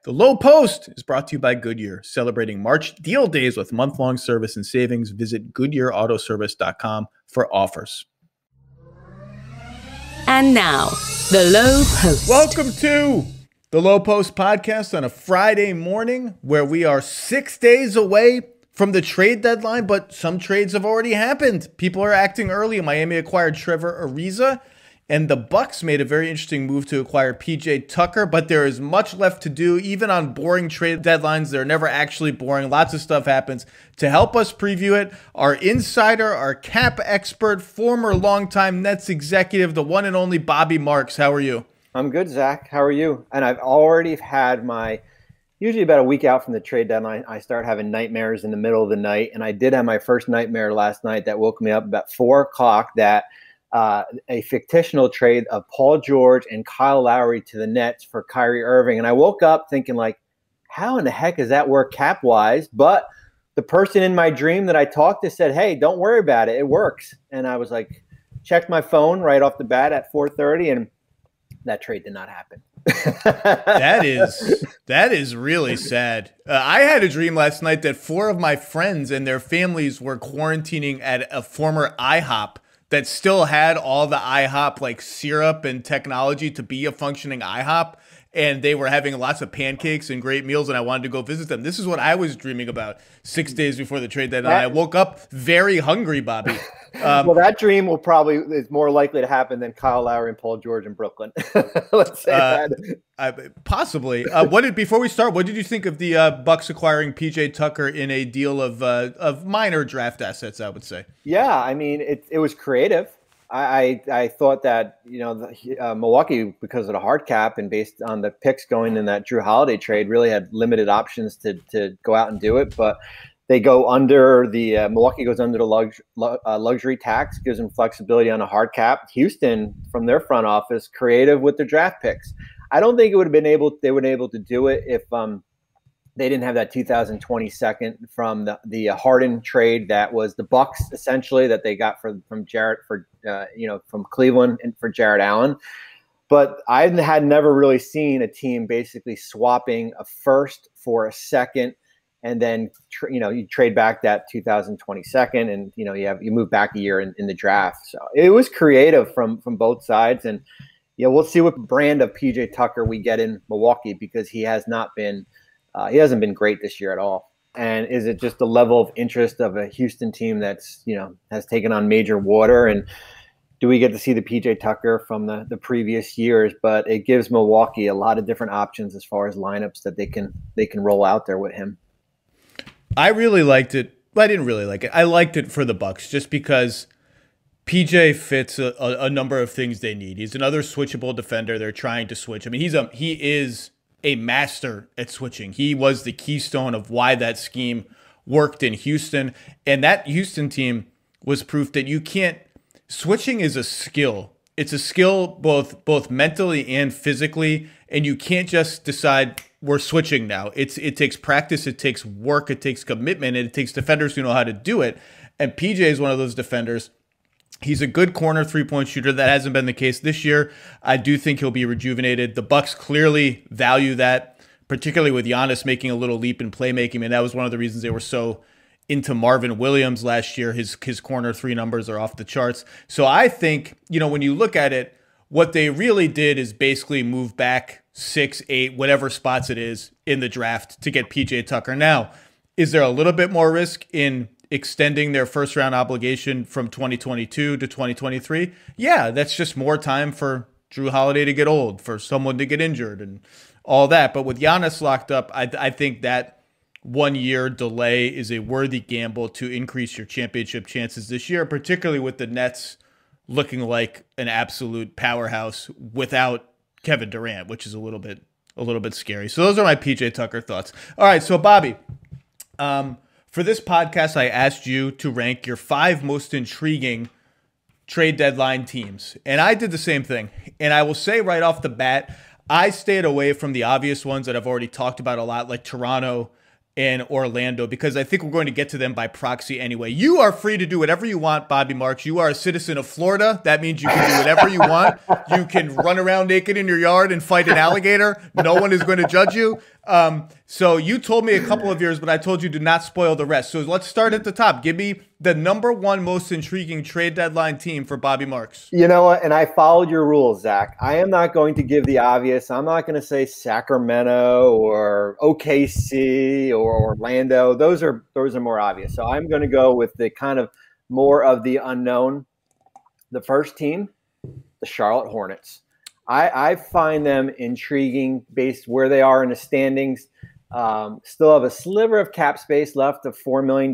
The Lowe Post is brought to you by Goodyear, celebrating March deal days with month-long service and savings. Visit GoodyearAutoservice.com for offers. And now, the Lowe Post. Welcome to the Lowe Post podcast on a Friday morning where we are 6 days away from the trade deadline, but some trades have already happened. People are acting early. Miami acquired Trevor Ariza, and the Bucks made a very interesting move to acquire PJ Tucker, but there is much left to do. Even on boring trade deadlines, they're never actually boring. Lots of stuff happens. To help us preview it, our insider, our cap expert, former longtime Nets executive, the one and only Bobby Marks. How are you? I'm good, Zach. How are you? And I've already had usually about a week out from the trade deadline, I start having nightmares in the middle of the night. And I did have my first nightmare last night that woke me up about 4 o'clock that a fictional trade of Paul George and Kyle Lowry to the Nets for Kyrie Irving. And I woke up thinking, like, how in the heck does that work cap-wise? But the person in my dream that I talked to said, hey, don't worry about it. It works. And I was like, checked my phone right off the bat at 4:30, and that trade did not happen. That is really sad. I had a dream last night that 4 of my friends and their families were quarantining at a former IHOP that still had all the IHOP like syrup and technology to be a functioning IHOP. And they were having lots of pancakes and great meals, and I wanted to go visit them. This is what I was dreaming about 6 days before the trade deadline. I woke up very hungry, Bobby. Well, that dream is more likely to happen than Kyle Lowry and Paul George in Brooklyn. Let's say that. Possibly. Before we start, what did you think of the Bucks acquiring PJ Tucker in a deal of minor draft assets, I would say? Yeah, I mean, it was creative. I thought that, Milwaukee, because of the hard cap and based on the picks going in that Drew Holiday trade, really had limited options to go out and do it. But they go under Milwaukee goes under the luxury tax, gives them flexibility on a hard cap. Houston, from their front office, creative with their draft picks. I don't think they would have been able to do it if they didn't have that 2022 from the Harden trade that was the Bucks essentially that they got from Cleveland and for Jarrett Allen. But I had never really seen a team basically swapping a first for a second, and then you trade back that 2022 and you move back a year in the draft. So it was creative from both sides, and we'll see what brand of PJ Tucker we get in Milwaukee because he hasn't been great this year at all. And is it just the level of interest of a Houston team that's, has taken on major water? And do we get to see the PJ Tucker from the previous years? But it gives Milwaukee a lot of different options as far as lineups that they can roll out there with him. I really liked it. I didn't really like it. I liked it for the Bucks just because PJ fits a number of things they need. He's another switchable defender. They're trying to switch. I mean, he is a master at switching. He was the keystone of why that scheme worked in Houston. And that Houston team was proof that you can't, switching is a skill. It's a skill both mentally and physically. And you can't just decide we're switching now. It takes practice, it takes work, it takes commitment, and it takes defenders who know how to do it. And PJ is one of those defenders. He's a good corner three-point shooter. That hasn't been the case this year. I do think he'll be rejuvenated. The Bucks clearly value that, particularly with Giannis making a little leap in playmaking. And that was one of the reasons they were so into Marvin Williams last year. His corner 3 numbers are off the charts. So I think, when you look at it, what they really did is basically move back 6, 8, whatever spots it is in the draft to get PJ Tucker. Now, is there a little bit more risk in extending their first round obligation from 2022 to 2023? Yeah, that's just more time for Drew Holiday to get old, for someone to get injured and all that. But with Giannis locked up, I think that 1 year delay is a worthy gamble to increase your championship chances this year, particularly with the Nets looking like an absolute powerhouse without Kevin Durant, which is a little bit scary. So those are my PJ Tucker thoughts. All right, so Bobby, for this podcast, I asked you to rank your 5 most intriguing trade deadline teams. And I did the same thing. And I will say right off the bat, I stayed away from the obvious ones that I've already talked about a lot, like Toronto and Orlando, because I think we're going to get to them by proxy anyway. You are free to do whatever you want, Bobby Marks. You are a citizen of Florida. That means you can do whatever you want. You can run around naked in your yard and fight an alligator. No one is going to judge you. So you told me a couple of yours, but I told you to not spoil the rest. So let's start at the top. Give me the number one most intriguing trade deadline team for Bobby Marks. You know what? And I followed your rules, Zach. I am not going to give the obvious. I'm not going to say Sacramento or OKC or Orlando. Those are more obvious. So I'm going to go with the kind of more of the unknown. The first team, the Charlotte Hornets. I find them intriguing based where they are in the standings. Still have a sliver of cap space left of $4 million.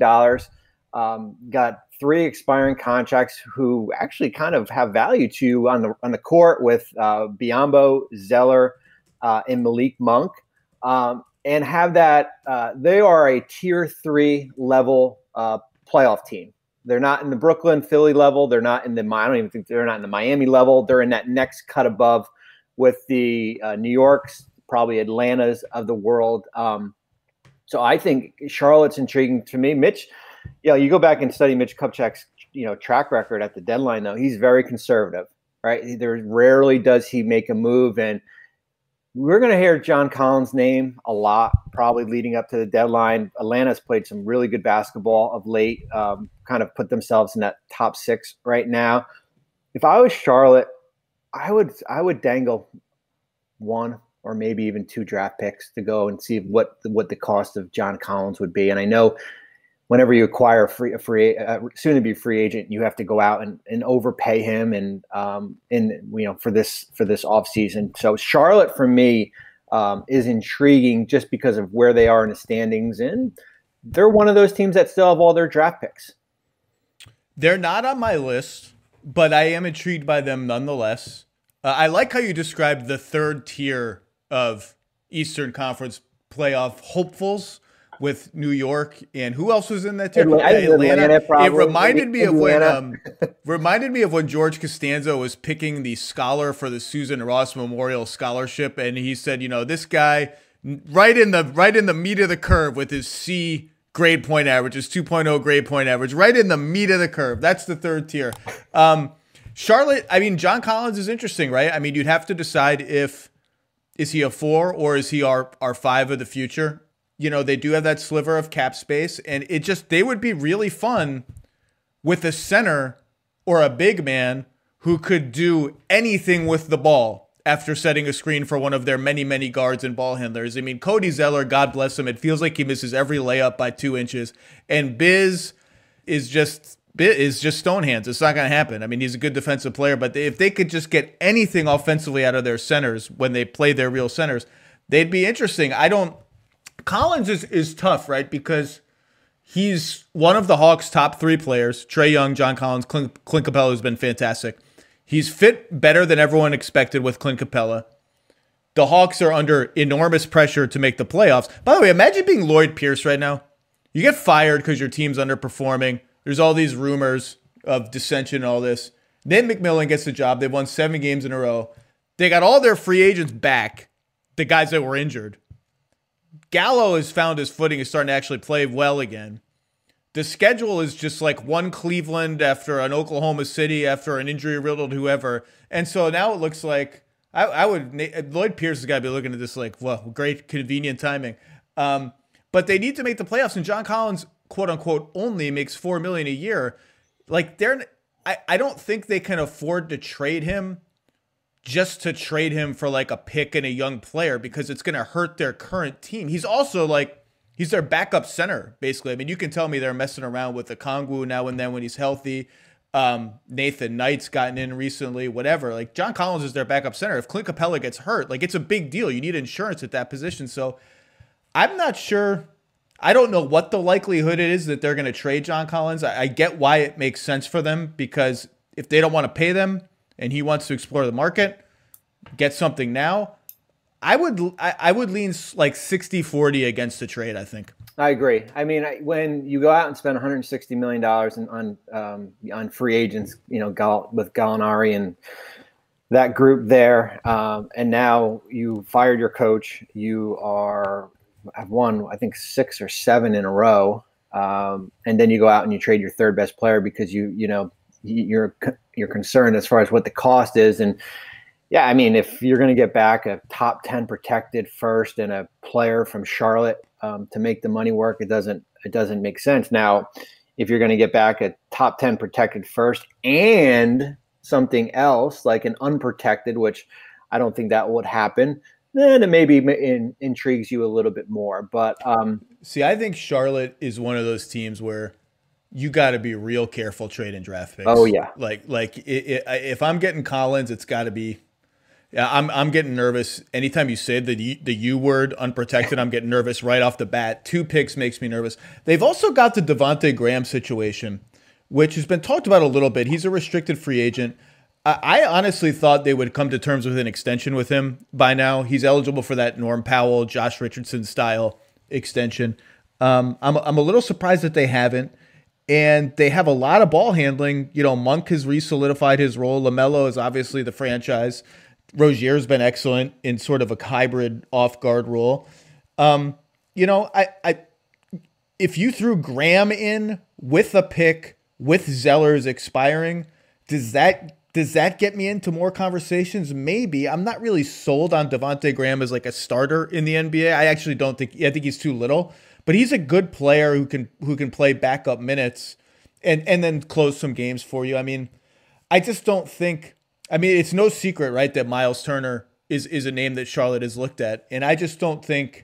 Got 3 expiring contracts who actually kind of have value to you on the court with Biyombo, Zeller, and Malik Monk. And have that they are a tier 3 level playoff team. They're not in the Brooklyn, Philly level. They're not in the I don't even think they're not in the Miami level. They're in that next cut above with the New Yorks, probably Atlantas of the world. So I think Charlotte's intriguing to me. Mitch, you go back and study Mitch Kupchak's track record at the deadline, though. He's very conservative, right? There rarely does he make a move, and we're going to hear John Collins' name a lot, probably leading up to the deadline. Atlanta's played some really good basketball of late, kind of put themselves in that top 6 right now. If I was Charlotte, I would dangle 1 or maybe even 2 draft picks to go and see what the cost of John Collins would be. And I know whenever you acquire a soon-to-be free agent, you have to go out and overpay him and for this offseason. So Charlotte for me is intriguing just because of where they are in the standings, and they're one of those teams that still have all their draft picks. They're not on my list, but I am intrigued by them nonetheless. I like how you described the third tier of Eastern Conference playoff hopefuls with New York, and who else was in that tier? Atlanta. It reminded me of when George Costanzo was picking the scholar for the Susan Ross Memorial Scholarship, and he said, this guy right in the meat of the curve with his C grade point average, his 2.0 grade point average, right in the meat of the curve. That's the third tier. Charlotte, John Collins is interesting, right? You'd have to decide is he a 4 or is he our 5 of the future? They do have that sliver of cap space, and they would be really fun with a center or a big man who could do anything with the ball after setting a screen for one of their many, many guards and ball handlers. Cody Zeller, God bless him, it feels like he misses every layup by 2 inches, and Biz is just stone hands. It's not going to happen. He's a good defensive player, but if they could just get anything offensively out of their centers when they play their real centers, they'd be interesting. Collins is tough, right? Because he's one of the Hawks' top 3 players. Trae Young, John Collins, Clint Capella has been fantastic. He's fit better than everyone expected with Clint Capella. The Hawks are under enormous pressure to make the playoffs. By the way, imagine being Lloyd Pierce right now. You get fired because your team's underperforming. There's all these rumors of dissension and all this. Nate McMillan gets the job. They've won 7 games in a row. They got all their free agents back, the guys that were injured. Gallo has found his footing, is starting to actually play well again. The schedule is just like one Cleveland after an Oklahoma City after an injury-riddled whoever. And so now it looks like Lloyd Pierce has got to be looking at this like, well, great, convenient timing. But they need to make the playoffs, and John Collins, quote-unquote, only makes $4 million a year. I don't think they can afford to trade him just to trade him for like a pick and a young player, because it's going to hurt their current team. He's also he's their backup center, basically. You can tell me they're messing around with the Kongwu now and then when he's healthy. Nathan Knight's gotten in recently, whatever. John Collins is their backup center. If Clint Capella gets hurt, it's a big deal. You need insurance at that position. So I'm not sure. I don't know what the likelihood it is that they're going to trade John Collins. I get why it makes sense for them, because if they don't want to pay them and he wants to explore the market, get something now, I would lean 60-40 against the trade, I think. I agree. When you go out and spend $160 million on free agents, with Gallinari and that group there, and now you fired your coach, you have won, I think, 6 or 7 in a row, and then you go out and you trade your third best player because you're concerned as far as what the cost is, and Yeah, I mean, if you're going to get back a top 10 protected first and a player from Charlotte to make the money work, it doesn't make sense. Now, if you're going to get back a top 10 protected first and something else like an unprotected, which I don't think that would happen, then it maybe intrigues you a little bit more. But See, I think Charlotte is one of those teams where you got to be real careful trading draft oh picks. yeah, If I'm getting Collins, it's got to be. Yeah, I'm getting nervous anytime you say the U word, unprotected. I'm getting nervous right off the bat. 2 picks makes me nervous. They've also got the Devontae Graham situation, which has been talked about a little bit. He's a restricted free agent. I honestly thought they would come to terms with an extension with him by now. He's eligible for that Norm Powell, Josh Richardson style extension. I'm a little surprised that they haven't. And they have a lot of ball handling. You know, Monk has re-solidified his role. LaMelo is obviously the franchise. Rozier's been excellent in sort of a hybrid off-guard role. If you threw Graham in with a pick, with Zeller's expiring, does that get me into more conversations? Maybe. I'm not really sold on Devontae Graham as like a starter in the NBA. I think he's too little, but he's a good player who can play backup minutes and then close some games for you. I mean, I just don't think. I mean, it's no secret, right, that Miles Turner is a name that Charlotte has looked at. And I just don't think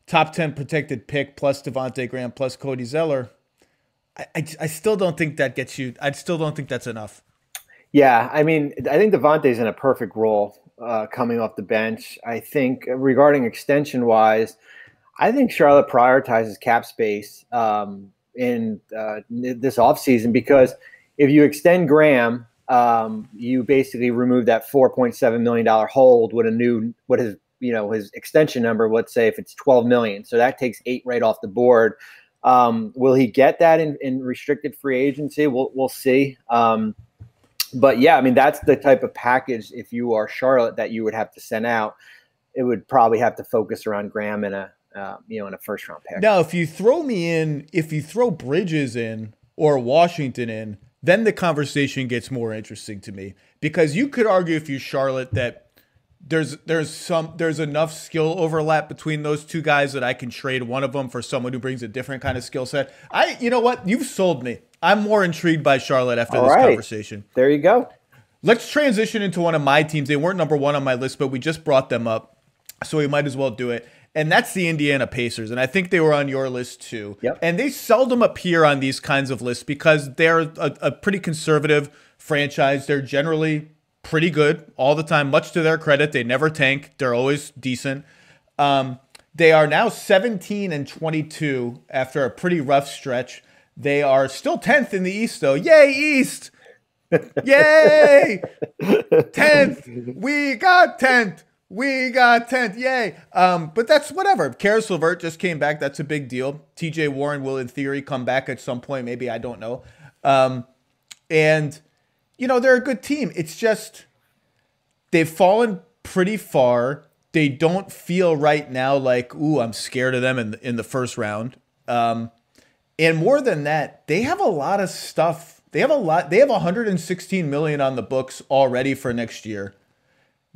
top 10 protected pick plus Devontae Graham plus Cody Zeller, I still don't think that gets you. I still don't think that's enough. yeah. I mean, I think Devontae's in a perfect role coming off the bench. I think regarding extension wise, I think Charlotte prioritizes cap space in this offseason because if you extend Graham, you basically remove that $4.7 million hold with his extension number. Let's say if it's 12 million, so that takes 8 right off the board. Will he get that in restricted free agency? We'll see. But yeah, I mean that's the type of package if you are Charlotte that you would have to send out. It would probably have to focus around Graham in a first round pick. Now, if you throw Bridges in or Washington in, then the conversation gets more interesting to me because you could argue if you're Charlotte that there's enough skill overlap between those two guys that I can trade one of them for someone who brings a different kind of skill set. You know what? You've sold me. I'm more intrigued by Charlotte after this conversation. There you go. Let's transition into one of my teams. They weren't number 1 on my list, but we just brought them up, so we might as well do it. And that's the Indiana Pacers. And I think they were on your list too. Yep. And they seldom appear on these kinds of lists because they're a pretty conservative franchise. They're generally pretty good all the time, much to their credit. They never tank. They're always decent. They are now 17-22 after a pretty rough stretch. They are still 10th in the East, though. Yay, East! Yay! 10th! We got 10th! We got 10th, yay. But that's whatever. Karis LeVert just came back. That's a big deal. TJ Warren will, in theory, come back at some point. Maybe, I don't know. And, they're a good team. It's just they've fallen pretty far. They don't feel right now like, ooh, I'm scared of them in the first round. And more than that, they have a lot of stuff. They have $116 million on the books already for next year.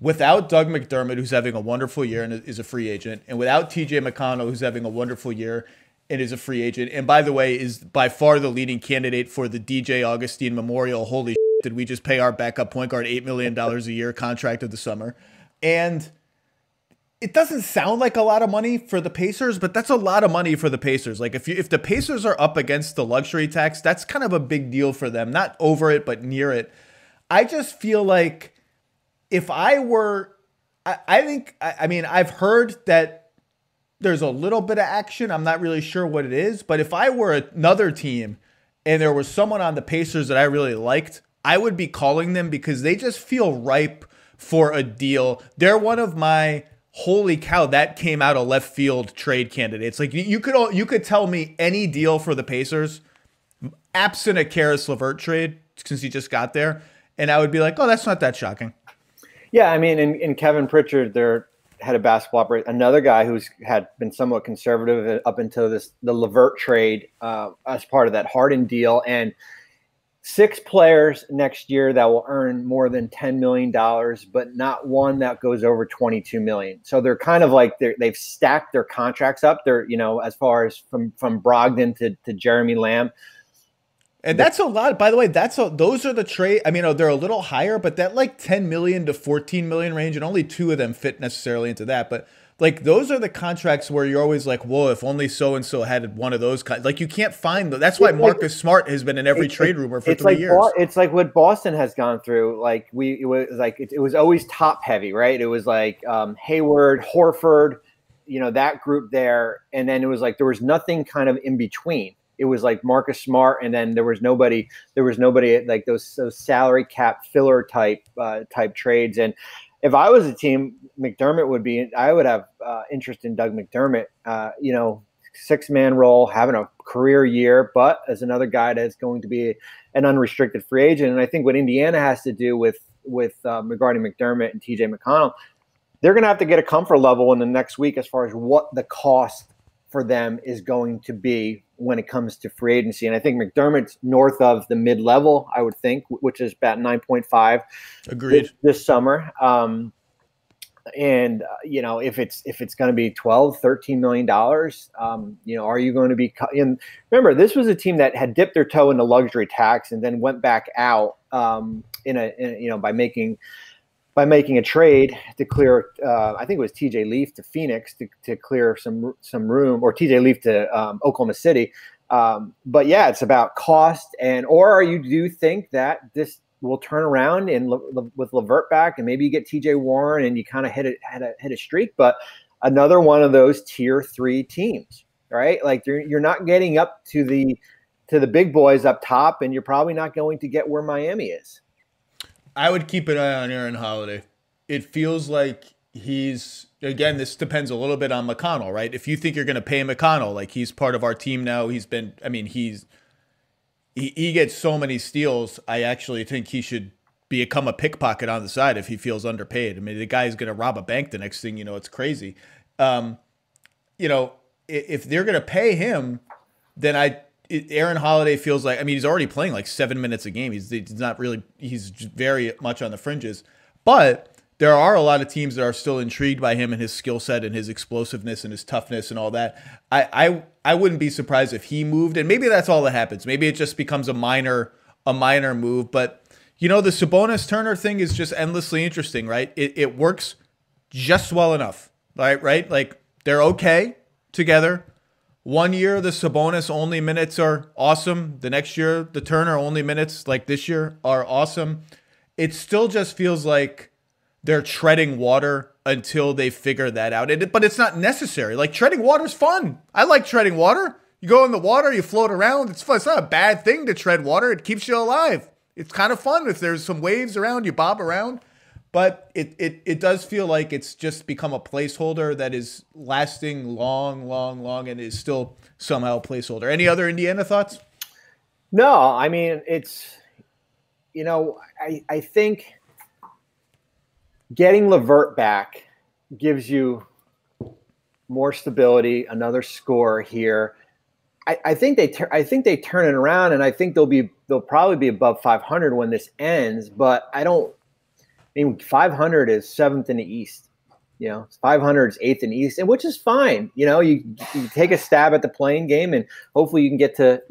Without Doug McDermott, who's having a wonderful year and is a free agent, and without TJ McConnell, who's having a wonderful year and is a free agent, and by the way, is by far the leading candidate for the DJ Augustine Memorial. Holy shit, did we just pay our backup point guard $8 million a year contract of the summer? And it doesn't sound like a lot of money for the Pacers, but that's a lot of money for the Pacers. Like if the Pacers are up against the luxury tax, that's kind of a big deal for them. Not over it, but near it. I just feel like if I were, I've heard that there's a little bit of action. I'm not really sure what it is, but if I were another team and there was someone on the Pacers that I really liked, I would be calling them because they just feel ripe for a deal. They're one of my holy cow, that came out of left field trade candidates. Like you could tell me any deal for the Pacers, absent a Karis LeVert trade since he just got there, and I would be like, oh, that's not that shocking. Yeah, I mean, in Kevin Pritchard, their head of basketball operations, another guy who's had been somewhat conservative up until the LeVert trade as part of that Harden deal. And 6 players next year that will earn more than $10 million, but not one that goes over $22 million. So they're kind of like they've stacked their contracts up. They're, as far as from Brogdon to Jeremy Lamb. And that's a lot. By the way, those are the trade. I mean, they're a little higher, but that like 10 million to 14 million range, and only 2 of them fit necessarily into that. But like those are the contracts where you're always like, whoa, if only so and so had one of those. Like you can't find them. That's why Marcus Smart has been in every trade rumor for 3 years. It's like what Boston has gone through. Like it was always top heavy, right? It was like Hayward, Horford, that group there, and then it was like there was nothing kind of in between. It was like Marcus Smart, and then there was nobody like those salary cap filler type trades. And if I was a team, McDermott would be. I would have interest in Doug McDermott. 6-man role, having a career year, but as another guy that's going to be an unrestricted free agent. And I think what Indiana has to do with regarding McDermott and TJ McConnell, they're going to have to get a comfort level in the next week as far as what the cost for them is going to be when it comes to free agency. And I think McDermott's north of the mid-level, I would think, which is about 9.5. Agreed. This summer. And if it's going to be $12, $13 million, are you going to be and remember, this was a team that had dipped their toe in the luxury tax and then went back out by making a trade to clear, I think it was TJ Leaf to Phoenix to clear some room, or TJ Leaf to Oklahoma City. But yeah, it's about cost, or you do think that this will turn around and with LeVert back, and maybe you get TJ Warren and you kind of hit a streak. But another one of those tier 3 teams, right? Like you're not getting up to the big boys up top, and you're probably not going to get where Miami is. I would keep an eye on Aaron Holiday. It feels like again, this depends a little bit on McConnell, right? If you think you're going to pay McConnell, like he's part of our team now, he gets so many steals. I actually think he should become a pickpocket on the side if he feels underpaid. I mean, the guy's going to rob a bank the next thing you know. It's crazy. If they're going to pay him, then Aaron Holiday feels like, he's already playing like 7 minutes a game. He's very much on the fringes. But there are a lot of teams that are still intrigued by him and his skill set and his explosiveness and his toughness and all that. I wouldn't be surprised if he moved, and maybe that's all that happens. Maybe it just becomes a minor move. But the Sabonis Turner thing is just endlessly interesting, right? It works just well enough, right? Like they're okay together. 1 year, the Sabonis only minutes are awesome. The next year, the Turner only minutes, like this year, are awesome. It still just feels like they're treading water until they figure that out. But it's not necessary. Like treading water is fun. I like treading water. You go in the water, you float around. It's fun. It's not a bad thing to tread water. It keeps you alive. It's kind of fun if there's some waves around, you bob around. But it does feel like it's just become a placeholder that is lasting long, and is still somehow a placeholder. Any other Indiana thoughts? No, it's, I think getting LeVert back gives you more stability, another score here. I think they turn it around, and I think they'll probably be above 500 when this ends. But 500 is 7th in the East. 500 is 8th in the East, and which is fine. You take a stab at the playing game, and hopefully you get to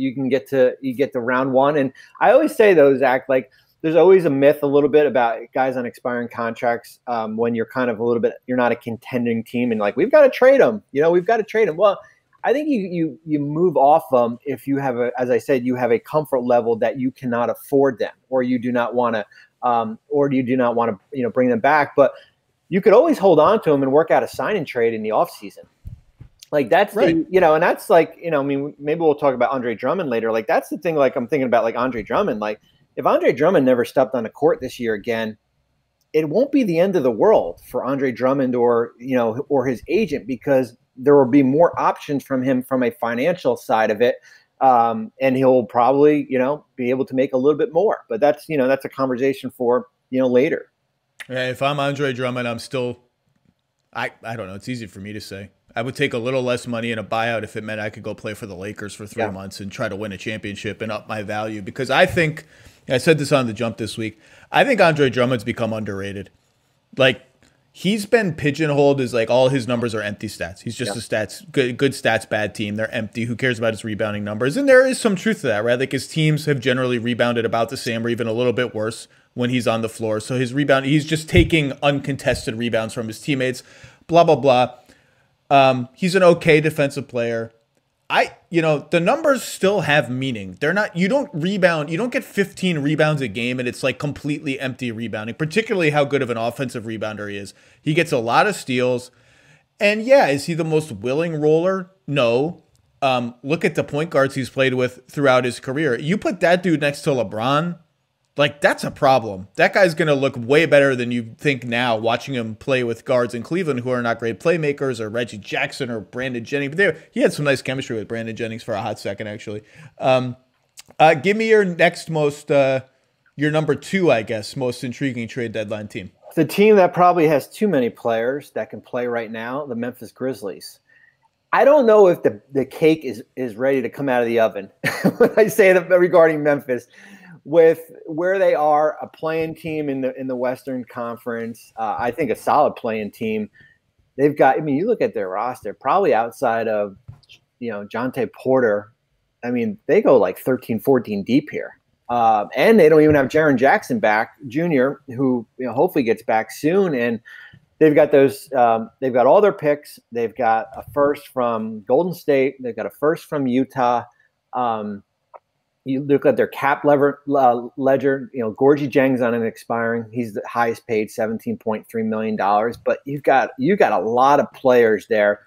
round 1. And I always say those act like there's always a myth a little bit about guys on expiring contracts when you're kind of you're not a contending team, and like we've got to trade them. We've got to trade them. Well, I think you move off them if you have as I said, you have a comfort level that you cannot afford them, or you do not want to. Bring them back, but you could always hold on to them and work out a sign and trade in the off season. Like that's right. And that's like, maybe we'll talk about Andre Drummond later. Like that's the thing. Like I'm thinking about like Andre Drummond. Like if Andre Drummond never stepped on the court this year again, it won't be the end of the world for Andre Drummond or his agent, because there will be more options from him from a financial side of it. And he'll probably, be able to make a little bit more, but that's a conversation for, later. Yeah, if I'm Andre Drummond, I'm still, I don't know. It's easy for me to say. I would take a little less money in a buyout if it meant I could go play for the Lakers for 3 months and try to win a championship and up my value. Because I think, I said this on The Jump this week, I think Andre Drummond's become underrated. Like, he's been pigeonholed as like all his numbers are empty stats. He's just a stats, good stats, bad team. They're empty. Who cares about his rebounding numbers? And there is some truth to that, right? Like his teams have generally rebounded about the same or even a little bit worse when he's on the floor. So his rebound, he's just taking uncontested rebounds from his teammates, blah, blah, blah. He's an okay defensive player. The numbers still have meaning. They're not, you don't rebound, you don't get 15 rebounds a game and it's like completely empty rebounding, particularly how good of an offensive rebounder he is. He gets a lot of steals. And yeah, is he the most willing roller? No. Look at the point guards he's played with throughout his career. You put that dude next to LeBron, like that's a problem. That guy's going to look way better than you think now watching him play with guards in Cleveland who are not great playmakers, or Reggie Jackson or Brandon Jennings. But he had some nice chemistry with Brandon Jennings for a hot second, actually. Give me your next your number 2, I guess, most intriguing trade deadline team. The team that probably has too many players that can play right now, the Memphis Grizzlies. I don't know if the cake is ready to come out of the oven when I say that regarding Memphis. With where they are, a playing team in the Western Conference, I think a solid playing team. They've got, I mean, you look at their roster, probably outside of, Jonte Porter. I mean, they go like 13, 14 deep here. And they don't even have Jaren Jackson back, Jr., who hopefully gets back soon. And they've got they've got all their picks. They've got a first from Golden State. They've got a first from Utah. You look at their cap ledger, Gorgie Jang's on an expiring. He's the highest paid, $17.3 million. But you got a lot of players there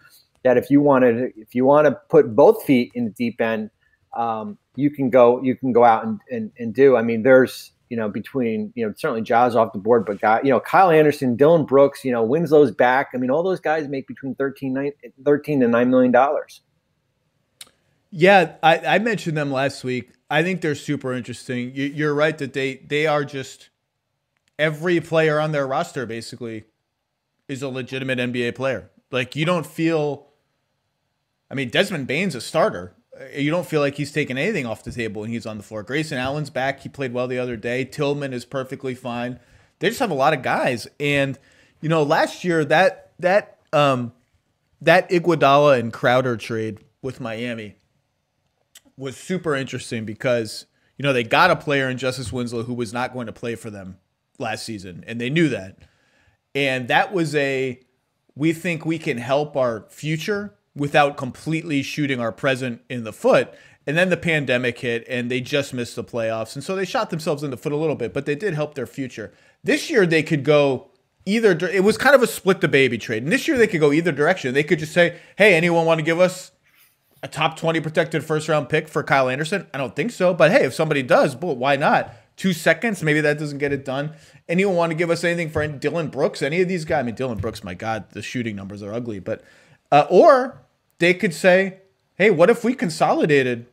that if you want to put both feet in the deep end, you can go out and do. I mean, there's between certainly Ja's off the board, but Kyle Anderson, Dylan Brooks, Winslow's back. I mean, all those guys make between $13 to $9 million. Yeah, I mentioned them last week. I think they're super interesting. You're right that they are just, every player on their roster basically is a legitimate NBA player. Like you don't feel, I mean, Desmond Bane's a starter. You don't feel like he's taking anything off the table when he's on the floor. Grayson Allen's back. He played well the other day. Tillman is perfectly fine. They just have a lot of guys. And, last year that Iguodala and Crowder trade with Miami was super interesting because, they got a player in Justice Winslow who was not going to play for them last season, and they knew that. And that was we think we can help our future without completely shooting our present in the foot. And then the pandemic hit, and they just missed the playoffs. And so they shot themselves in the foot a little bit, but they did help their future. This year, they could go either. It was kind of a split the baby trade. And this year, they could go either direction. They could just say, hey, anyone want to give us a top 20 protected first-round pick for Kyle Anderson? I don't think so. But, hey, if somebody does, well, why not? 2 seconds, maybe that doesn't get it done. Anyone want to give us anything for Dylan Brooks? Any of these guys? I mean, Dylan Brooks, my God, the shooting numbers are ugly. But or they could say, hey, what if we consolidated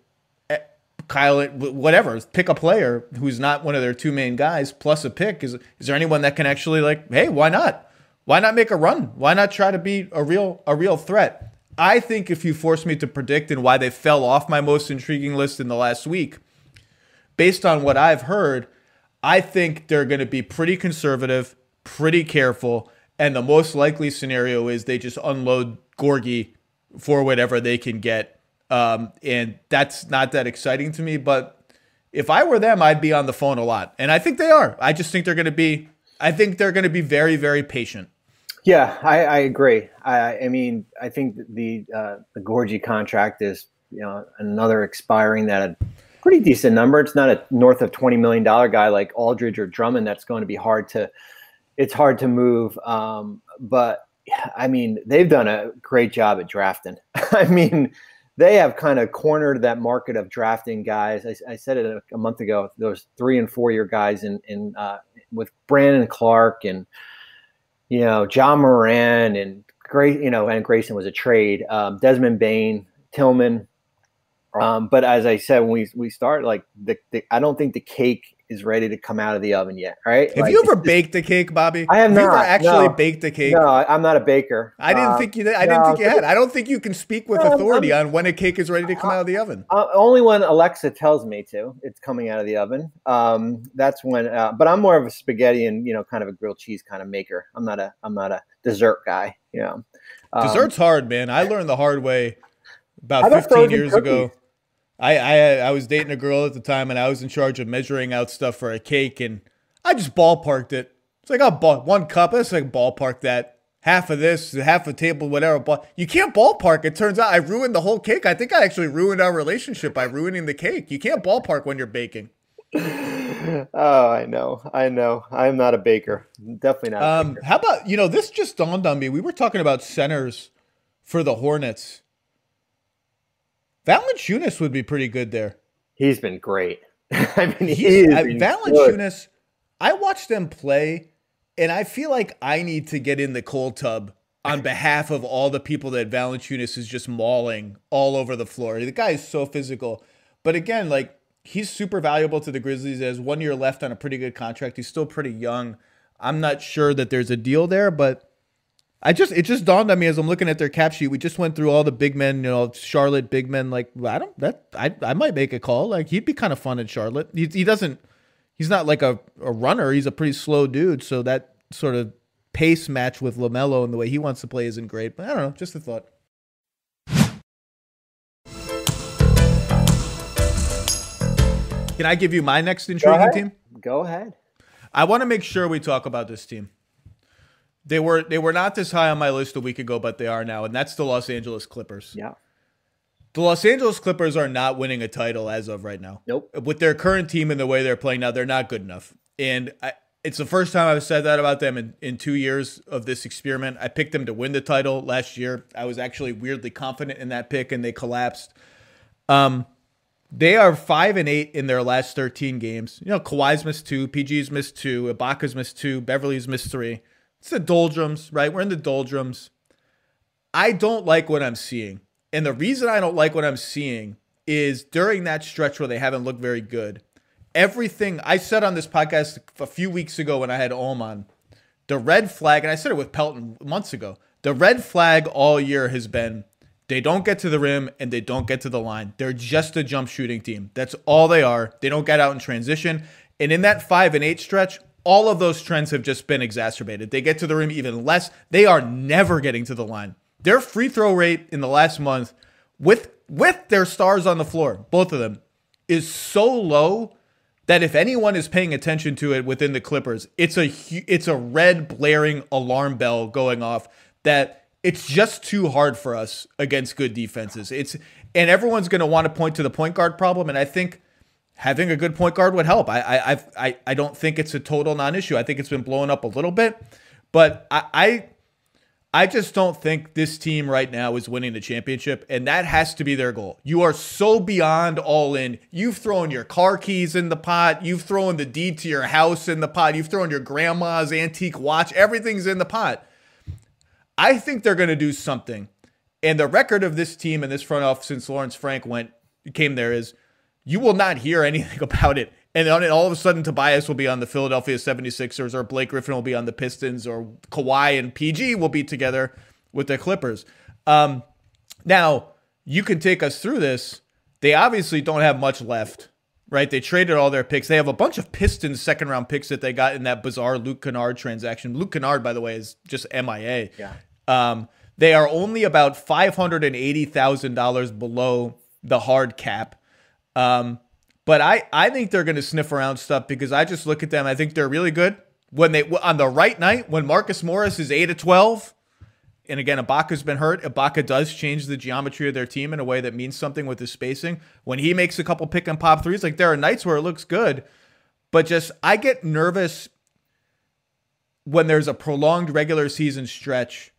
Kyle, whatever, pick a player who's not one of their 2 main guys plus a pick. Is there anyone that can actually hey, why not? Why not make a run? Why not try to be a real threat? I think if you force me to predict and why they fell off my most intriguing list in the last week, based on what I've heard, I think they're going to be pretty conservative, pretty careful, and the most likely scenario is they just unload Gorgie for whatever they can get. And that's not that exciting to me, but if I were them, I'd be on the phone a lot. And I think they are. I just think they're going to be very, very patient. Yeah, I agree. I mean, I think the Gorgie contract is, another expiring that a pretty decent number. It's not a north of $20 million guy like Aldridge or Drummond. That's going to be hard to move. But I mean, they've done a great job at drafting. I mean, they have kind of cornered that market of drafting guys. I said it a month ago. Those 3 and 4 year guys in with Brandon Clark and John Moran and and Grayson was a trade. Desmond Bane, Tillman. But as I said when we start, I don't think the cake is ready to come out of the oven yet. Right? Have you ever baked a cake, Bobby? I have not. You ever actually No. baked a cake? No, I'm not a baker. I didn't think you did. I didn't think you had. I don't think you can speak with authority on when a cake is ready to come out of the oven. Only when Alexa tells me to, it's coming out of the oven. That's when. But I'm more of a spaghetti and kind of a grilled cheese kind of maker. I'm not a dessert guy. Dessert's hard, man. I learned the hard way about 15 years ago. I was dating a girl at the time, and I was in charge of measuring out stuff for a cake, and I just ballparked it. It's like, oh, 1 cup. It's like ballpark that. Half of this, half a table, whatever. But you can't ballpark. It turns out I ruined the whole cake. I think I actually ruined our relationship by ruining the cake. You can't ballpark when you're baking. Oh, I know. I'm not a baker. Definitely not a baker. How about, this just dawned on me. We were talking about centers for the Hornets. Valanciunas would be pretty good there. He's been great. Valanciunas, I watched them play, and I feel like I need to get in the cold tub on behalf of all the people that Valanciunas is just mauling all over the floor. The guy is so physical. But again, like, he's super valuable to the Grizzlies. He has 1 year left on a pretty good contract. He's still pretty young. I'm not sure that there's a deal there, but it just dawned on me as I'm looking at their cap sheet. We just went through all the big men, Charlotte big men. Like, I might make a call. Like, he'd be kind of fun in Charlotte. He's not like a runner. He's a pretty slow dude. So that sort of pace match with LaMelo and the way he wants to play isn't great. But I don't know. Just a thought. Can I give you my next intriguing team? Go ahead. I want to make sure we talk about this team. They were not this high on my list a week ago, but they are now, and that's the Los Angeles Clippers. Yeah. The Los Angeles Clippers are not winning a title as of right now. Nope. With their current team and the way they're playing now, they're not good enough. And it's the first time I've said that about them in 2 years of this experiment. I picked them to win the title last year. I was actually weirdly confident in that pick, and they collapsed. They are 5-8 in their last 13 games. Kawhi's missed 2, PG's missed 2, Ibaka's missed 2, Beverly's missed 3. It's the doldrums, right? We're in the doldrums. I don't like what I'm seeing. And the reason I don't like what I'm seeing is during that stretch where they haven't looked very good, everything I said on this podcast a few weeks ago when I had Ohm on, the red flag, and I said it with Pelton months ago, the red flag all year has been they don't get to the rim and they don't get to the line. They're just a jump shooting team. That's all they are. They don't get out in transition. And in that 5-8 stretch, all of those trends have just been exacerbated. They get to the rim even less. They are never getting to the line. Their free throw rate in the last month with their stars on the floor, both of them, is so low that if anyone is paying attention to it within the Clippers, it's a red blaring alarm bell going off that it's just too hard for us against good defenses. And everyone's going to want to point to the point guard problem, and I think having a good point guard would help. I don't think it's a total non-issue. I think it's been blowing up a little bit, but I just don't think this team right now is winning the championship, and that has to be their goal. You are so beyond all in. You've thrown your car keys in the pot. You've thrown the deed to your house in the pot. You've thrown your grandma's antique watch. Everything's in the pot. I think they're going to do something. And the record of this team and this front office since Lawrence Frank came there is you will not hear anything about it. And then all of a sudden, Tobias will be on the Philadelphia 76ers, or Blake Griffin will be on the Pistons, or Kawhi and PG will be together with the Clippers. Now, you can take us through this. They obviously don't have much left, right? They traded all their picks. They have a bunch of Pistons second-round picks that they got in that bizarre Luke Kennard transaction. Luke Kennard, by the way, is just MIA. Yeah. They are only about $580,000 below the hard cap. But I think they're going to sniff around stuff because I just look at them. I think they're really good when they on the right night when Marcus Morris is 8-12, and again Ibaka's been hurt. Ibaka does change the geometry of their team in a way that means something with his spacing. When he makes a couple pick and pop threes, like there are nights where it looks good, but just I get nervous when there's a prolonged regular season stretch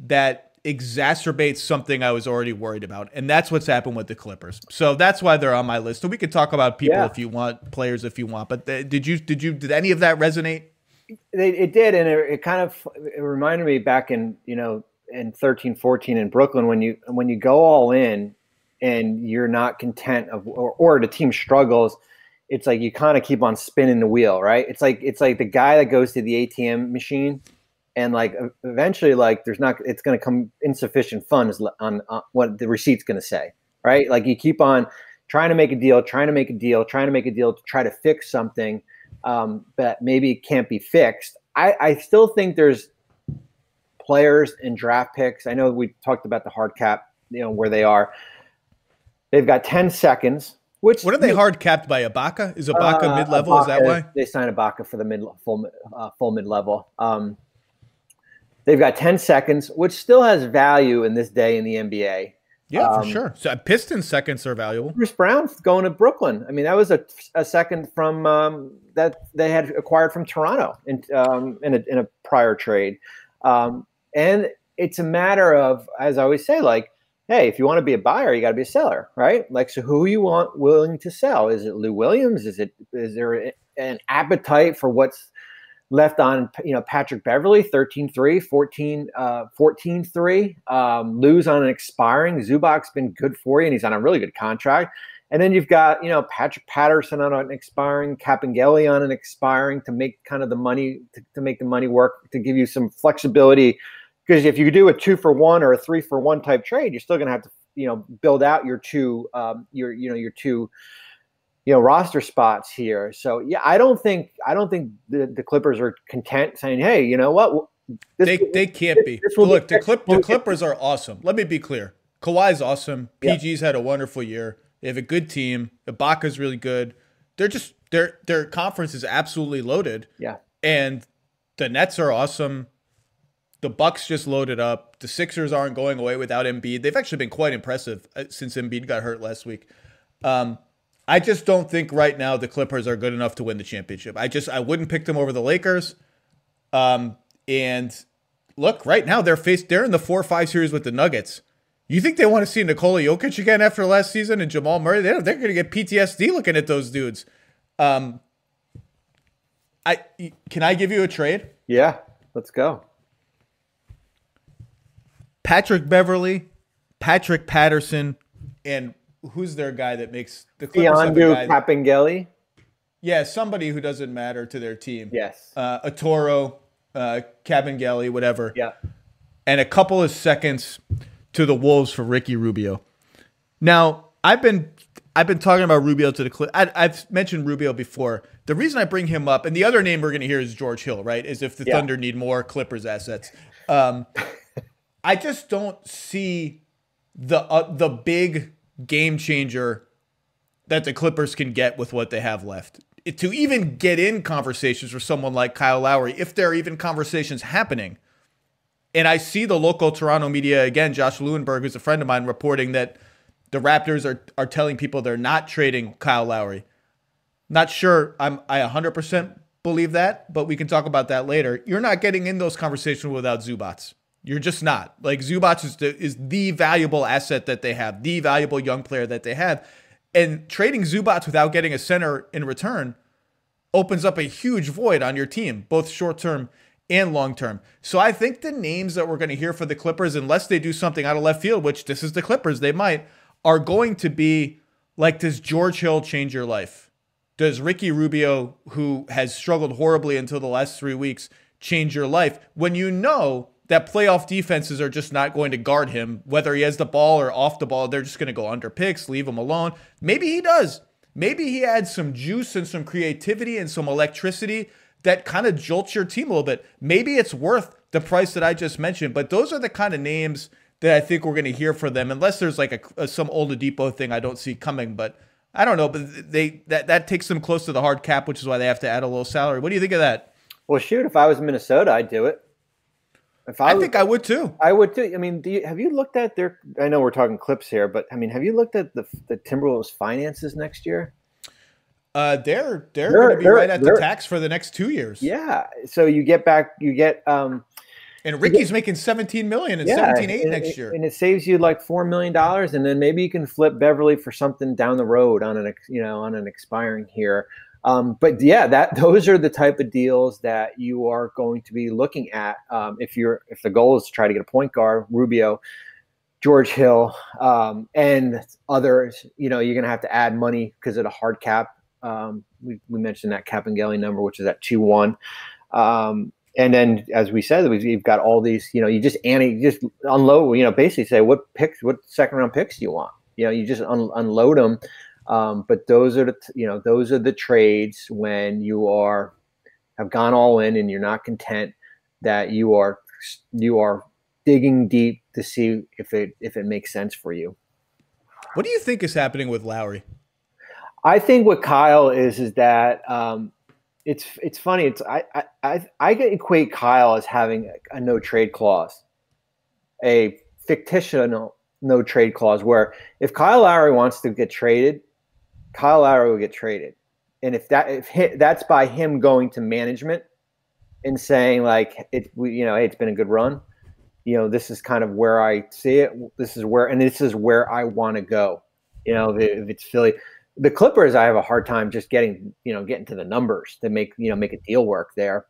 that exacerbates something I was already worried about. And that's what's happened with the Clippers. So that's why they're on my list. So we could talk about people if you want, players if you want. But did any of that resonate? It did. And it reminded me back in 13-14 in Brooklyn, when you go all in and you're not content or the team struggles, it's like you kind of keep on spinning the wheel, right? It's like the guy that goes to the ATM machine, and like eventually, like it's going to come insufficient funds on what the receipt's going to say, right? Like you keep on trying to make a deal, to try to fix something that maybe can't be fixed. I still think there's players and draft picks. I know we talked about the hard cap, where they are. They've got 10 seconds. What are they hard capped by? Ibaka? Is Ibaka mid-level? Is that why? They signed Ibaka for the full mid-level. They've got 10 seconds, which still has value in this day in the NBA. Yeah, for sure. So Pistons seconds are valuable. Bruce Brown going to Brooklyn. I mean, that was a second from that they had acquired from Toronto in a prior trade. And it's a matter of, as I always say, like, hey, if you want to be a buyer, you got to be a seller, right? Like, so who you want willing to sell? Is it Lou Williams? Is there an appetite for what's left on, Patrick Beverley, 13-3, 14-3, Lou's on an expiring. Zubac's been good for you, and he's on a really good contract. And then you've got, Patrick Patterson on an expiring, Capangeli on an expiring to make kind of the money, to make the money work, to give you some flexibility. Because if you do a 2-for-1 or a 3-for-1 type trade, you're still going to have to, build out your two, roster spots here. So yeah, I don't think the Clippers are content saying, hey, you know what? They can't be. Look, the Clippers are awesome. Let me be clear. Kawhi's awesome. PG's had a wonderful year. They have a good team. Ibaka's really good. They're just their conference is absolutely loaded. Yeah. And the Nets are awesome. The Bucks just loaded up. The Sixers aren't going away without Embiid. They've actually been quite impressive since Embiid got hurt last week. I just don't think right now the Clippers are good enough to win the championship. I wouldn't pick them over the Lakers. And look, right now they're in the 4-5 series with the Nuggets. You think they want to see Nikola Jokic again after last season and Jamal Murray? They're going to get PTSD looking at those dudes. Can I give you a trade? Yeah, let's go. Patrick Beverley, Patrick Patterson, and who's their guy that makes the Clippers have a guy Capangeli? Yeah, somebody who doesn't matter to their team. Yes. Atoro, Capangeli, whatever. Yeah. And a couple of seconds to the Wolves for Ricky Rubio. Now, I've been talking about Rubio to the Clippers. I've mentioned Rubio before. The reason I bring him up, and the other name we're going to hear is George Hill, right? Is if the Thunder need more Clippers assets. I just don't see the big game changer that the Clippers can get with what they have left. To even get in conversations for someone like Kyle Lowry, if there are even conversations happening. And I see the local Toronto media, again, Josh Lewenberg, who's a friend of mine, reporting that the Raptors are telling people they're not trading Kyle Lowry. Not sure I 100% believe that, but we can talk about that later. You're not getting in those conversations without Zubats. You're just not. Like, Zubats is the valuable asset that they have, the valuable young player that they have. And trading Zubats without getting a center in return opens up a huge void on your team, both short-term and long-term. So I think the names that we're going to hear for the Clippers, unless they do something out of left field, which this is the Clippers, they might, are going to be like, does George Hill change your life? Does Ricky Rubio, who has struggled horribly until the last 3 weeks, change your life? When you know that playoff defenses are just not going to guard him, whether he has the ball or off the ball, they're just going to go under picks, leave him alone. Maybe he does. Maybe he adds some juice and some creativity and some electricity that kind of jolts your team a little bit. Maybe it's worth the price that I just mentioned, but those are the kind of names that I think we're going to hear for them, unless there's like some Oladipo thing I don't see coming. But I don't know, but that takes them close to the hard cap, which is why they have to add a little salary. What do you think of that? Well, shoot, if I was Minnesota, I'd do it. I think I would too. I would too. I mean, have you looked at their? I know we're talking Clips here, but I mean, have you looked at the Timberwolves' finances next year? They're going to be right at the tax for the next 2 years. Yeah. So you get. And Ricky's making $17 million and $17.8 next year, and it saves you like $4 million, and then maybe you can flip Beverly for something down the road on an expiring here. But yeah, those are the type of deals that you are going to be looking at if the goal is to try to get a point guard, Rubio, George Hill, and others. You're going to have to add money because of the hard cap We mentioned that Capangeli number, which is at 2-1. And then, as we said, we've got all these. You just unload. Basically say what second round picks do you want? You just unload them. But those are the trades when you have gone all in and you're not content, that you are digging deep to see if it makes sense for you. What do you think is happening with Lowry? I think what Kyle is that it's funny. I equate Kyle as having a no trade clause, a fictional no trade clause, where if Kyle Lowry wants to get traded, Kyle Lowry will get traded, and if that's by him going to management and saying like hey, it's been a good run. This is kind of where I see it. This is where I want to go. If it's Philly, the Clippers, I have a hard time just getting to the numbers to make a deal work there.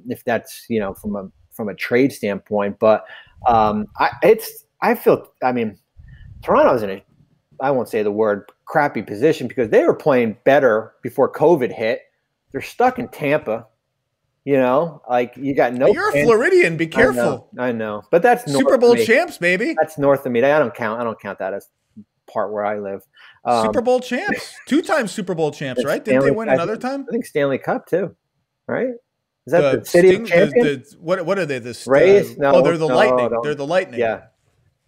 If that's from a trade standpoint, but Toronto's in I won't say the word crappy position because they were playing better before COVID hit. They're stuck in Tampa. Like you got no. You're a Floridian. Be careful. I know, but that's Super Bowl champs, baby. That's north of me. I don't count that as part where I live. Super Bowl champs, 2-time Super Bowl champs, right? Didn't they win another time? I think Stanley Cup too, right? Is that the city of champions? What are they? The Rays? No, they're the Lightning. They're the Lightning. Yeah,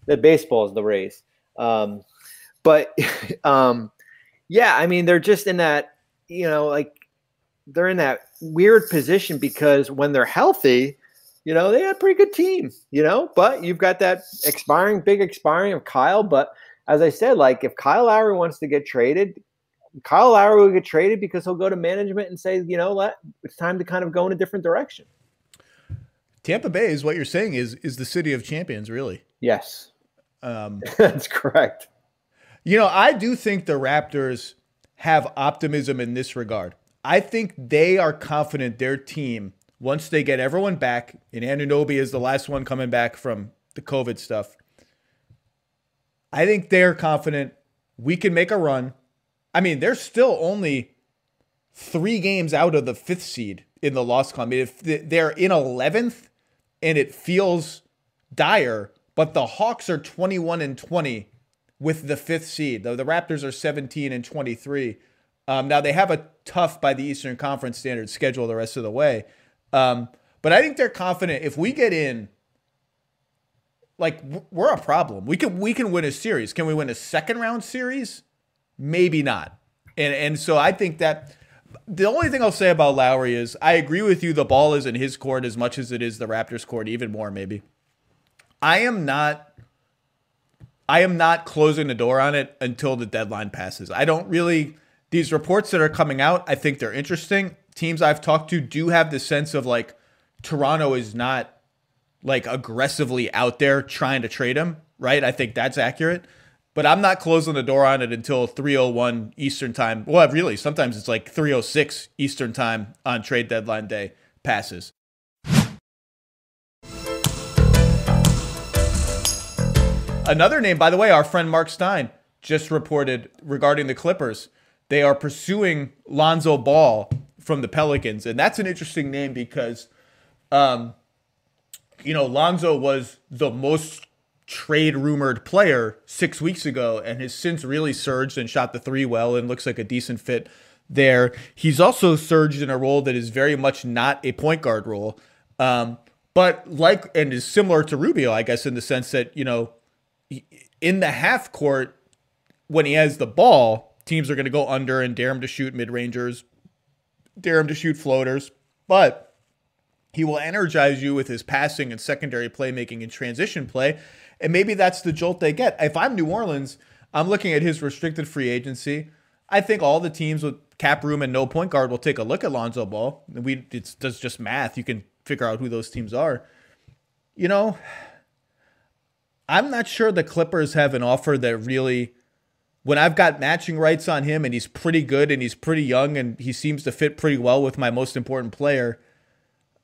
the baseball is the Rays. But yeah, they're just in that like. They're in that weird position because when they're healthy, they had a pretty good team, but you've got that big expiring of Kyle. But as I said, like if Kyle Lowry wants to get traded, Kyle Lowry will get traded because he'll go to management and say, what, it's time to kind of go in a different direction. Tampa Bay is what you're saying is the city of champions, really. Yes. That's correct. I do think the Raptors have optimism in this regard. I think they are confident their team, once they get everyone back, and Anunoby is the last one coming back from the COVID stuff, I think they're confident we can make a run. They're still only 3 games out of the 5th seed in the loss column. If they're in 11th, and it feels dire, but the Hawks are 21-20 with the 5th seed. Though the Raptors are 17-23. Now they have a tough by the Eastern Conference standards schedule the rest of the way. But I think they're confident if we get in, like we're a problem. We can win a series. Can we win a second round series? Maybe not. And so I think that the only thing I'll say about Lowry is I agree with you. The ball is in his court as much as it is the Raptors' court, even more maybe. I am not closing the door on it until the deadline passes. I don't really. These reports that are coming out, I think they're interesting. Teams I've talked to do have the sense of like Toronto is not like aggressively out there trying to trade him, right? I think that's accurate. But I'm not closing the door on it until 3:01 Eastern time. Well, really, sometimes it's like 3:06 Eastern time on trade deadline day passes. Another name, by the way, our friend Mark Stein just reported regarding the Clippers. They are pursuing Lonzo Ball from the Pelicans. And that's an interesting name because, Lonzo was the most trade-rumored player 6 weeks ago and has since really surged and shot the 3 well and looks like a decent fit there. He's also surged in a role that is very much not a point guard role, but and is similar to Rubio, I guess, in the sense that, in the half court, when he has the ball, teams are going to go under and dare him to shoot mid-rangers, dare him to shoot floaters, but he will energize you with his passing and secondary playmaking and transition play, and maybe that's the jolt they get. If I'm New Orleans, I'm looking at his restricted free agency. I think all the teams with cap room and no point guard will take a look at Lonzo Ball. It's just math. You can figure out who those teams are. I'm not sure the Clippers have an offer that really... When I've got matching rights on him and he's pretty good and he's pretty young and he seems to fit pretty well with my most important player,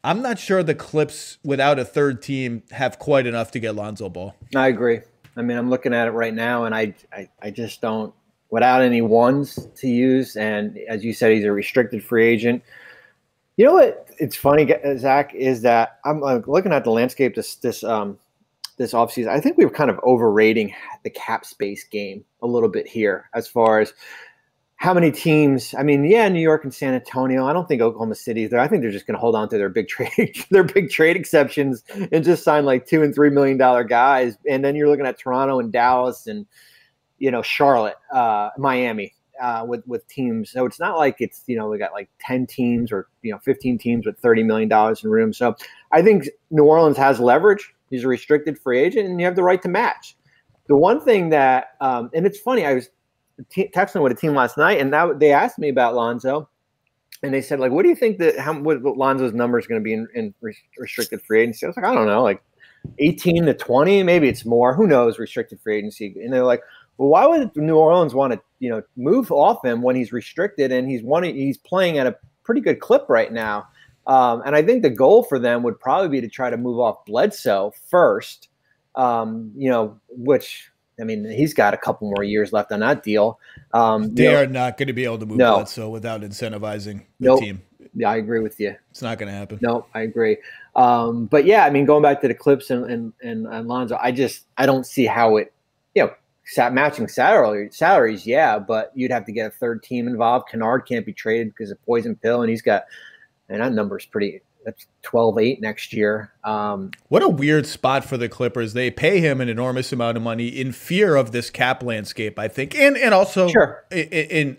I'm not sure the Clips without a third team have quite enough to get Lonzo Ball. I agree. I'm looking at it right now and I just don't without any ones to use. And as you said, he's a restricted free agent. You know what? It's funny, Zach, is that I'm looking at the landscape this offseason. I think we were kind of overrating the cap space game a little bit here as far as how many teams. I mean, yeah, New York and San Antonio. I don't think Oklahoma City is there. I think they're just going to hold on to their big trade exceptions and just sign like $2 and $3 million guys. And then you're looking at Toronto and Dallas and Charlotte, Miami. With teams. So it's not like it's, we got like 10 teams or, 15 teams with $30 million in room. So I think New Orleans has leverage. He's a restricted free agent and you have the right to match. The one thing that, and it's funny, I was texting with a team last night and they asked me about Lonzo and they said, like, what do you think what Lonzo's number is going to be in restricted free agency? I was like, I don't know, like 18 to 20, maybe it's more, who knows, restricted free agency. And they're like, well, why would New Orleans want to, move off him when he's restricted and he's playing at a pretty good clip right now? And I think the goal for them would probably be to try to move off Bledsoe first, which, I mean, he's got a couple more years left on that deal. They are not going to be able to move Bledsoe without incentivizing the team. Yeah, I agree with you. It's not going to happen. No, I agree. But yeah, I mean, going back to the Clips and Lonzo, I don't see how it, matching salaries, yeah, but you'd have to get a third team involved. Kennard can't be traded because of poison pill, and that number's that's 12-8 next year. What a weird spot for the Clippers. They pay him an enormous amount of money in fear of this cap landscape, I think, and also in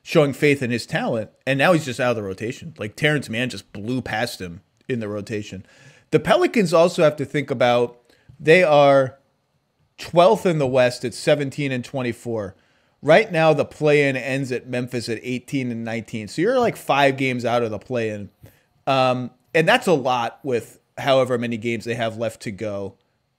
showing faith in his talent. And now he's just out of the rotation. Like Terrence Mann just blew past him in the rotation. The Pelicans also have to think about, they are 12th in the West at 17 and 24. Right now, the play-in ends at Memphis at 18 and 19. So you're like 5 games out of the play-in. And that's a lot with however many games they have left to go.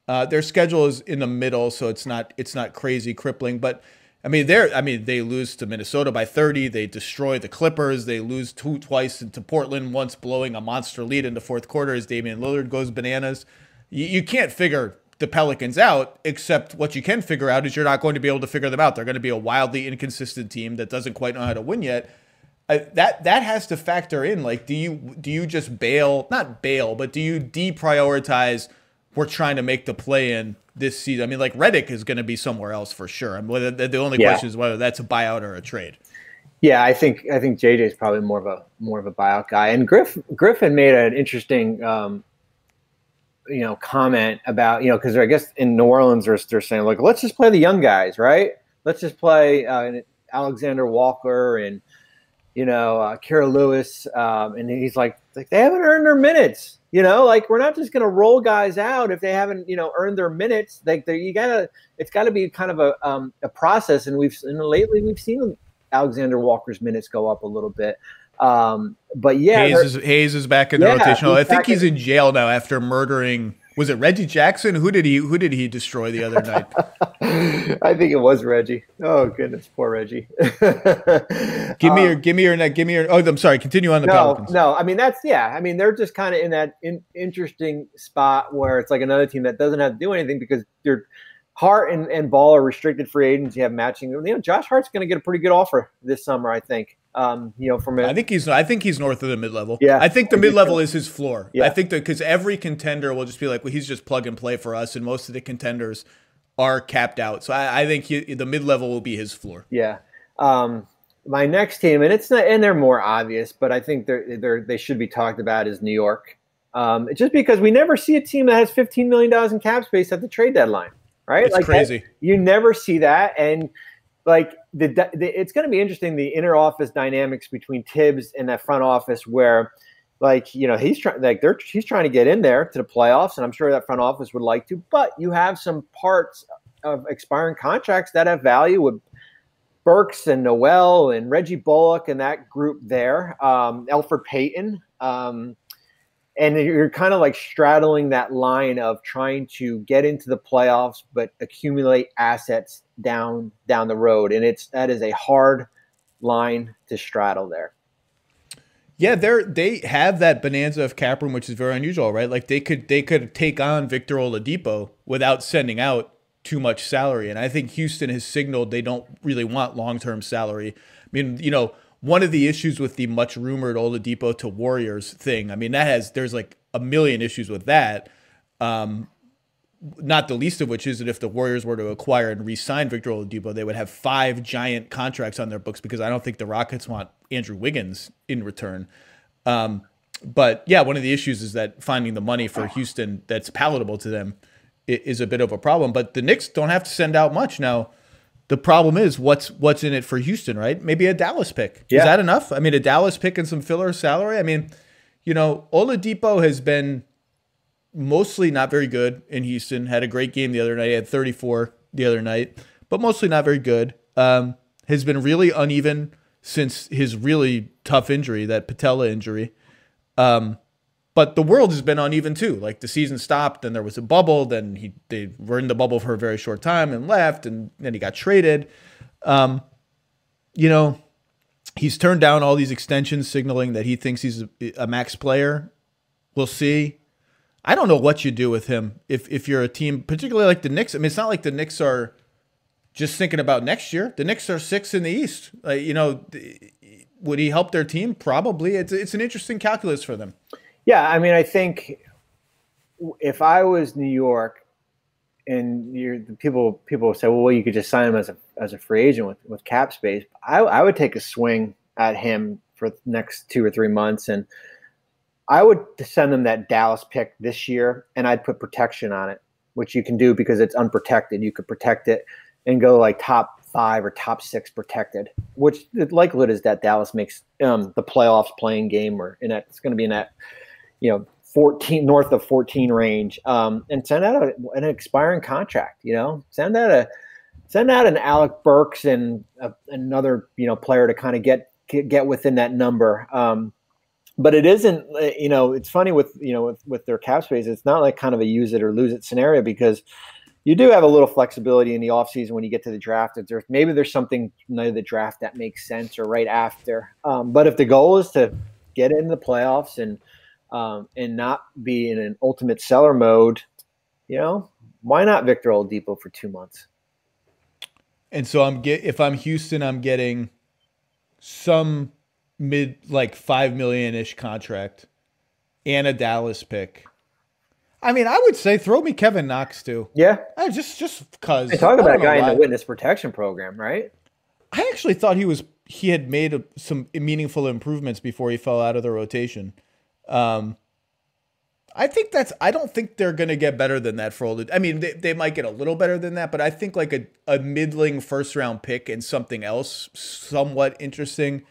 Their schedule is in the middle, so it's not crazy crippling. But they lose to Minnesota by 30. They destroy the Clippers. They lose twice to Portland, once blowing a monster lead in the fourth quarter as Damian Lillard goes bananas. You can't figure the Pelicans out, except what you can figure out is you're not going to be able to figure them out. They're going to be a wildly inconsistent team that doesn't quite know how to win yet. That has to factor in. Like, do you just not bail, but do you deprioritize, we're trying to make the play-in this season? I mean, like Redick is going to be somewhere else for sure. I mean, the only question is whether that's a buyout or a trade. Yeah, I think JJ is probably more of a buyout guy. And Griffin made an interesting comment about, because I guess in New Orleans they're saying, like, let's just play the young guys, right? Let's just play Alexander Walker and Kira Lewis, and he's like they haven't earned their minutes. Like, we're not just going to roll guys out if they haven't earned their minutes. Like, it's got to be kind of a process. And lately we've seen Alexander Walker's minutes go up a little bit. But yeah, Hayes is back in the rotation. I think he's in jail now after murdering. Was it Reggie Jackson? Who did he destroy the other night? I think it was Reggie. Oh goodness, poor Reggie. Give me your. Oh, I'm sorry. Continue on the Pelicans. No. I mean, they're just kind of in that interesting spot where it's like another team that doesn't have to do anything because they're Hart and Ball are restricted free agents. You have matching. Josh Hart's going to get a pretty good offer this summer, I think. I think he's north of the mid-level. Yeah, I think the mid-level is his floor. Yeah. I think that because every contender will just be like, well, he's just plug and play for us, and most of the contenders are capped out. So I think the mid-level will be his floor. Yeah. My next team, and they're more obvious, but I think they should be talked about, is New York. Just because we never see a team that has $15 million in cap space at the trade deadline, right? It's crazy. You never see that, and like it's going to be interesting, the inner office dynamics between Tibbs and that front office, where he's trying to get in there to the playoffs, and I'm sure that front office would like to, but you have some parts of expiring contracts that have value with Burks and Noel and Reggie Bullock and that group there, Elfrid Payton, and you're kind of like straddling that line of trying to get into the playoffs but accumulate assets down the road, and that is a hard line to straddle there. Yeah, they have that bonanza of cap room, which is very unusual, right? Like they could take on Victor Oladipo without sending out too much salary. And I think Houston has signaled they don't really want long-term salary. I mean, one of the issues with the much rumored Oladipo to Warriors thing, I mean, there's like a million issues with that. Not the least of which is that if the Warriors were to acquire and re-sign Victor Oladipo, they would have 5 giant contracts on their books, because I don't think the Rockets want Andrew Wiggins in return. But yeah, one of the issues is that finding the money for Houston that's palatable to them is a bit of a problem. But the Knicks don't have to send out much now. The problem is what's in it for Houston, right? Maybe a Dallas pick. Yeah. Is that enough? I mean, a Dallas pick and some filler salary. I mean, Oladipo has been mostly not very good in Houston. Had a great game the other night. He had 34 the other night, but mostly not very good. Has been really uneven since his really tough injury, that patella injury. But the world has been uneven too. Like, the season stopped, and there was a bubble. Then they were in the bubble for a very short time and left, and then he got traded. He's turned down all these extensions, signaling that he thinks he's a max player. We'll see. I don't know what you do with him if you're a team, particularly like the Knicks. I mean, it's not like the Knicks are just thinking about next year. The Knicks are 6th in the East. Would he help their team? Probably. It's an interesting calculus for them. Yeah, I mean, I think if I was New York, and people say, well, you could just sign him as a free agent with cap space. I would take a swing at him for the next 2 or 3 months, and I would send them that Dallas pick this year, and I'd put protection on it, which you can do because it's unprotected. You could protect it and go like top 5 or top 6 protected, which the likelihood is that Dallas makes the playoffs playing game, or it's going to be in that 14 north of 14 range, and send out an expiring contract. Send out an Alec Burks and another player to kind of get within that number. But it isn't, it's funny with their cap space. It's not like kind of a use it or lose it scenario, because you do have a little flexibility in the offseason when you get to the draft. Maybe there's something near the draft that makes sense, or right after. But if the goal is to get into the playoffs and not be in an ultimate seller mode, why not Victor Oladipo for 2 months? And so if I'm Houston, I'm getting some mid, like $5 million-ish contract and a Dallas pick. I mean, I would say throw me Kevin Knox too. Yeah. Just because. They talk about a guy in the witness protection program, right? I actually thought he had made some meaningful improvements before he fell out of the rotation. I don't think they're going to get better than that for Oladipo. I mean, they might get a little better than that, but I think like a middling first-round pick and something else somewhat interesting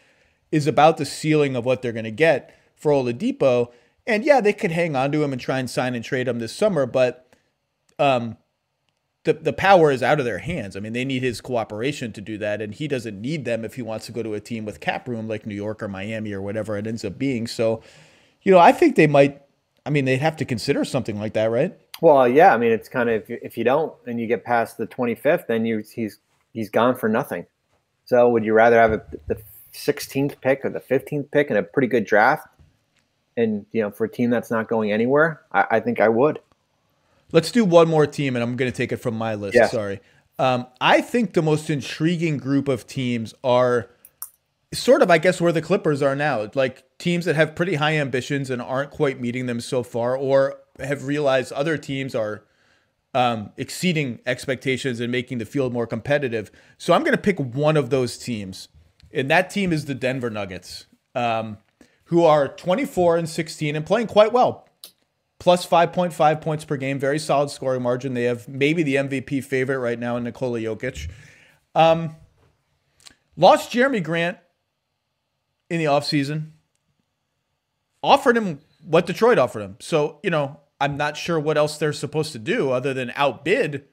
is about the ceiling of what they're going to get for Oladipo. And yeah, they could hang on to him and try and sign and trade him this summer, but the power is out of their hands. I mean, they need his cooperation to do that, and he doesn't need them if he wants to go to a team with cap room like New York or Miami or whatever it ends up being. So, I think they might. I mean, they'd have to consider something like that, right? Well, yeah. I mean, it's kind of, if you don't and you get past the 25th, then he's gone for nothing. So would you rather have the 16th pick or the 15th pick in a pretty good draft, and for a team that's not going anywhere? I think I would. Let's do one more team, and I'm going to take it from my list. Yeah. Sorry. I think the most intriguing group of teams are sort of, I guess, where the Clippers are now. Like teams that have pretty high ambitions and aren't quite meeting them so far, or have realized other teams are exceeding expectations and making the field more competitive. So I'm going to pick one of those teams, and that team is the Denver Nuggets, who are 24-16 and playing quite well. Plus 5.5 points per game, very solid scoring margin. They have maybe the MVP favorite right now in Nikola Jokic. Lost Jeremy Grant in the offseason. Offered him what Detroit offered him. So, I'm not sure what else they're supposed to do other than outbid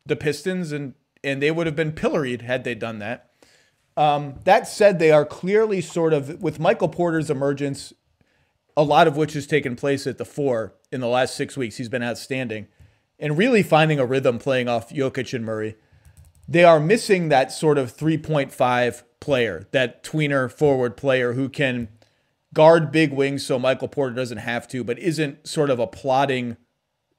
the Pistons, and they would have been pilloried had they done that. That said, they are clearly sort of, with Michael Porter's emergence, a lot of which has taken place at the 4 in the last 6 weeks. He's been outstanding. And really finding a rhythm playing off Jokic and Murray. They are missing that sort of 3.5 player, that tweener forward player who can guard big wings so Michael Porter doesn't have to, but isn't sort of a plodding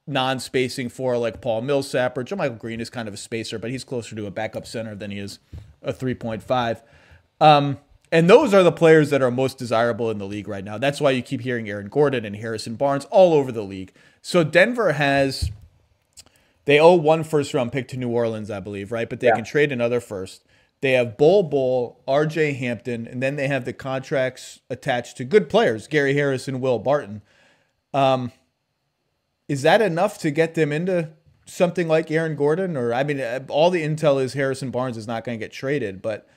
non-spacing for like Paul Millsap, or JaMychal Green is kind of a spacer, but he's closer to a backup center than he is a 3.5. And those are the players that are most desirable in the league right now. That's why you keep hearing Aaron Gordon and Harrison Barnes all over the league. So Denver they owe one first-round pick to New Orleans, I believe, right? But they can trade another first. They have Bol, RJ Hampton, and then they have the contracts attached to good players, Gary Harris and Will Barton. Is that enough to get them into something like Aaron Gordon? Or, I mean, all the intel is Harrison Barnes is not going to get traded, but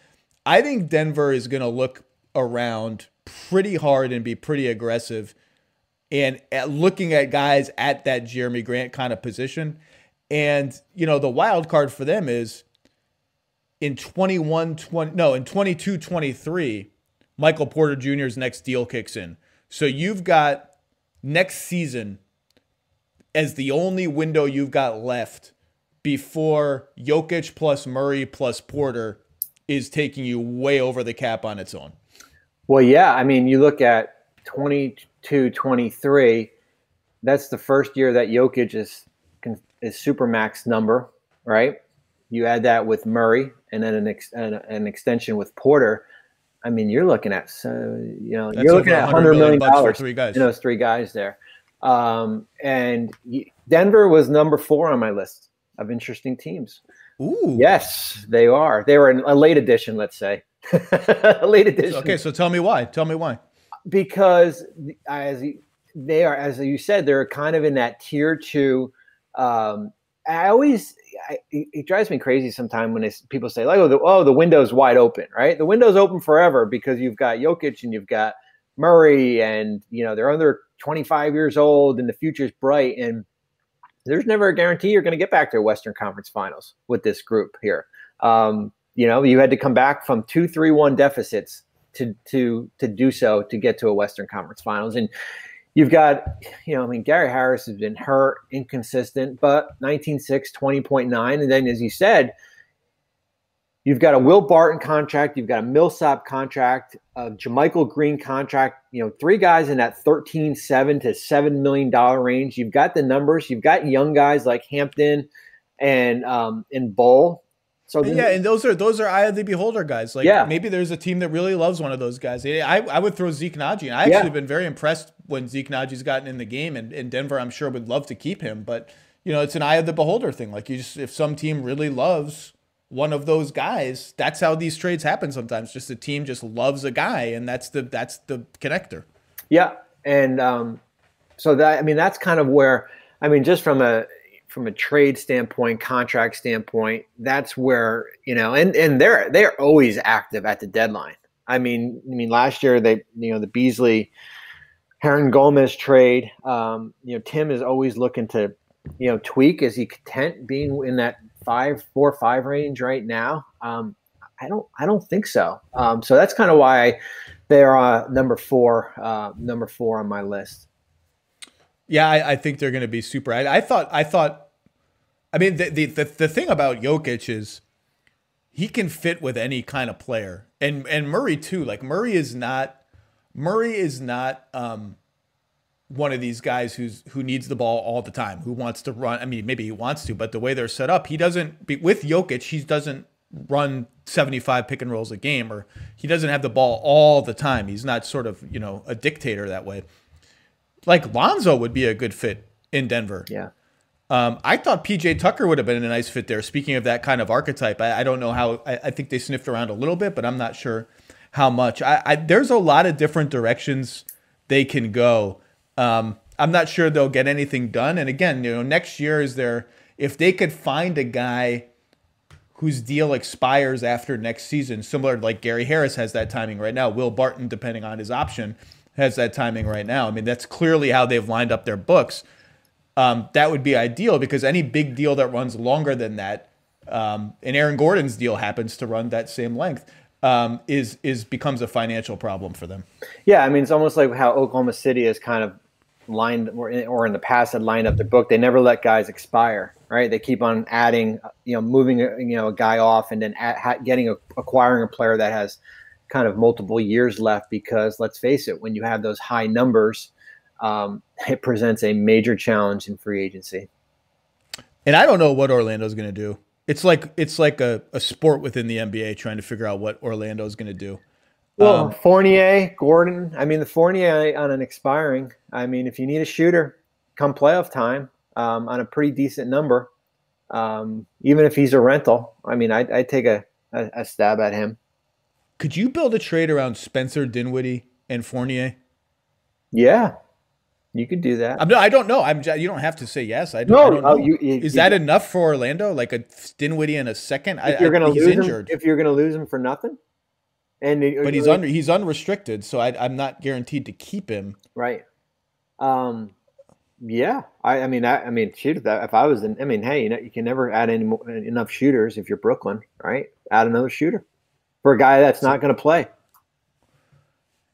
I think Denver is going to look around pretty hard and be pretty aggressive and looking at guys at that Jeremy Grant kind of position. And, the wild card for them is in 22-23, Michael Porter Jr.'s next deal kicks in. So you've got next season as the only window you've got left before Jokic plus Murray plus Porter is taking you way over the cap on its own. Well, yeah. I mean, you look at 22-23, that's the first year that Jokic is Supermax number, right? You add that with Murray and then an extension with Porter. I mean, you're looking at, you're looking at $100 million for three guys. Those three guys there. And Denver was number 4 on my list of interesting teams. Ooh. Yes, they are. They were a late edition, let's say. A late edition. Okay, so tell me why. Tell me why. Because as you said, they're kind of in that tier 2. It drives me crazy sometimes when people say, like, the window's wide open, right? The window's open forever because you've got Jokic and you've got Murray, and they're under 25 years old and the future's bright, and there's never a guarantee you're going to get back to a Western Conference Finals with this group here. You had to come back from 2-3-1 deficits to do so to get to a Western Conference Finals. And you've got, Gary Harris has been hurt, inconsistent, but 19.6, 20.9. And then, as you said, you've got a Will Barton contract, you've got a Millsap contract, a JaMychal Green contract, 3 guys in that $13.7 to $7 million range. You've got the numbers, you've got young guys like Hampton and Bol. So and those are eye of the beholder guys. Like, maybe there's a team that really loves one of those guys. I would throw Zeke Naji, and I actually been very impressed when Zeke Naji's gotten in the game, and Denver, I'm sure, would love to keep him. But it's an eye of the beholder thing. Like, if some team really loves one of those guys, that's how these trades happen sometimes. Just a team just loves a guy, and that's the connector. Yeah, and so that's kind of where, just from a trade standpoint, contract standpoint, that's where, and they're always active at the deadline. I mean, last year the Beasley Hernan Gomez trade, Tim is always looking to, tweak. Is he content being in that 4-5 range right now? I don't think so. So that's kind of why they're number 4 on my list. Yeah, I think they're going to be super. I thought. I mean, the thing about Jokic is he can fit with any kind of player, and Murray too. Like, Murray is not one of these guys who needs the ball all the time, who wants to run. I mean, maybe he wants to, but the way they're set up, he doesn't. With Jokic, he doesn't run 75 pick and rolls a game, or he doesn't have the ball all the time. He's not sort of a dictator that way. Like, Lonzo would be a good fit in Denver. Yeah. I thought PJ Tucker would have been a nice fit there. Speaking of that kind of archetype, I don't know how. I think they sniffed around a little bit, but I'm not sure how much. There's a lot of different directions they can go. I'm not sure they'll get anything done. And again, next year if they could find a guy whose deal expires after next season, similar to like Gary Harris has that timing right now. Will Barton, depending on his option, has that timing right now. I mean, that's clearly how they've lined up their books. That would be ideal, because any big deal that runs longer than that, and Aaron Gordon's deal happens to run that same length, becomes a financial problem for them. Yeah, I mean, it's almost like how Oklahoma City has kind of lined, or in the past had lined up their book. They never let guys expire, right? They keep on adding, moving a guy off, and then acquiring a player that has kind of multiple years left, because let's face it, when you have those high numbers, it presents a major challenge in free agency. And I don't know what Orlando's going to do. It's like a sport within the NBA trying to figure out what Orlando's going to do. Well, Fournier, Gordon. I mean, the Fournier on an expiring. I mean, if you need a shooter, come playoff time, on a pretty decent number, even if he's a rental. I mean, I'd take a stab at him. Could you build a trade around Spencer Dinwiddie and Fournier? Yeah, you could do that. I don't know. You don't have to say yes. I don't know. Is that enough for Orlando? Like a Dinwiddie in a second? If you're going to lose him, if you're going to lose him for nothing, but he's unrestricted, so I'm not guaranteed to keep him. Right. Yeah. I mean, shoot. If I was hey, you can never add enough shooters if you're Brooklyn, right? Add another shooter for a guy that's not going to play.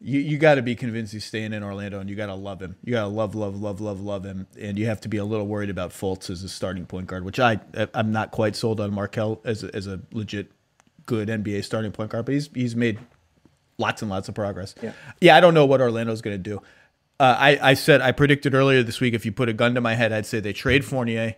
You got to be convinced he's staying in Orlando, and you got to love him. You got to love him, and you have to be a little worried about Fultz as a starting point guard, which I'm not quite sold on Markelle as a legit good NBA starting point guard, but he's made lots and lots of progress. Yeah, I don't know what Orlando's going to do. I predicted earlier this week, if you put a gun to my head, I'd say they trade Fournier.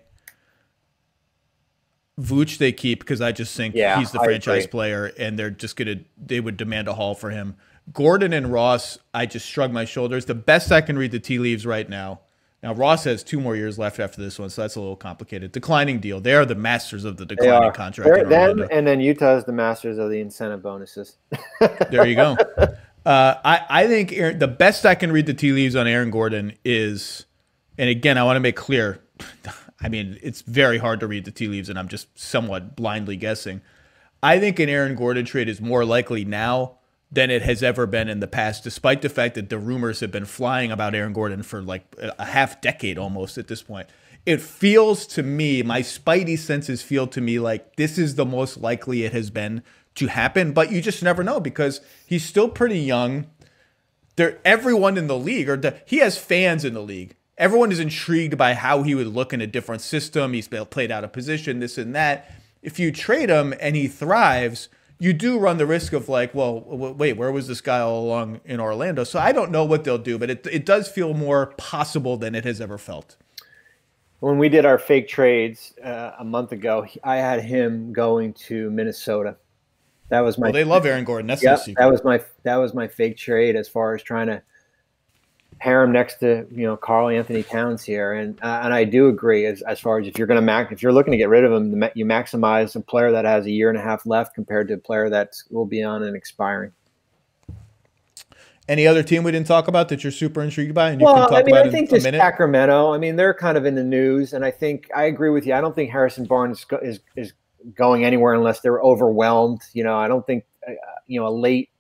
Vooch they keep because I just think he's the franchise player, and they would demand a haul for him. Gordon and Ross, I just shrug my shoulders. The best I can read the tea leaves right now. Now, Ross has 2 more years left after this one, so that's a little complicated. Declining deal. They are the masters of the declining contract. And then Utah is the masters of the incentive bonuses. There you go. I think the best I can read the tea leaves on Aaron Gordon is, and again, I want to make clear, I mean, it's very hard to read the tea leaves, and I'm just somewhat blindly guessing. I think an Aaron Gordon trade is more likely now than it has ever been in the past, despite the fact that the rumors have been flying about Aaron Gordon for like a half decade almost at this point. It feels to me, my spidey senses feel to me like this is the most likely it has been to happen, but you just never know because he's still pretty young. Everyone in the league, he has fans in the league. Everyone is intrigued by how he would look in a different system. He's played out of position, this and that. If you trade him and he thrives, you do run the risk of like, well, wait, where was this guy all along in Orlando? So I don't know what they'll do, but it does feel more possible than it has ever felt. When we did our fake trades a month ago, I had him going to Minnesota. That was my. Well, they love Aaron Gordon. That's no secret. That was my fake trade as far as trying to pair him next to Karl Anthony Towns here, and I do agree as far as if you're looking to get rid of him, you maximize a player that has a year and a half left compared to a player that will be on an expiring. Any other team we didn't talk about that you're super intrigued by? And I think just Sacramento. I mean, they're kind of in the news, and I think I agree with you. I don't think Harrison Barnes is going anywhere unless they're overwhelmed. I don't think a late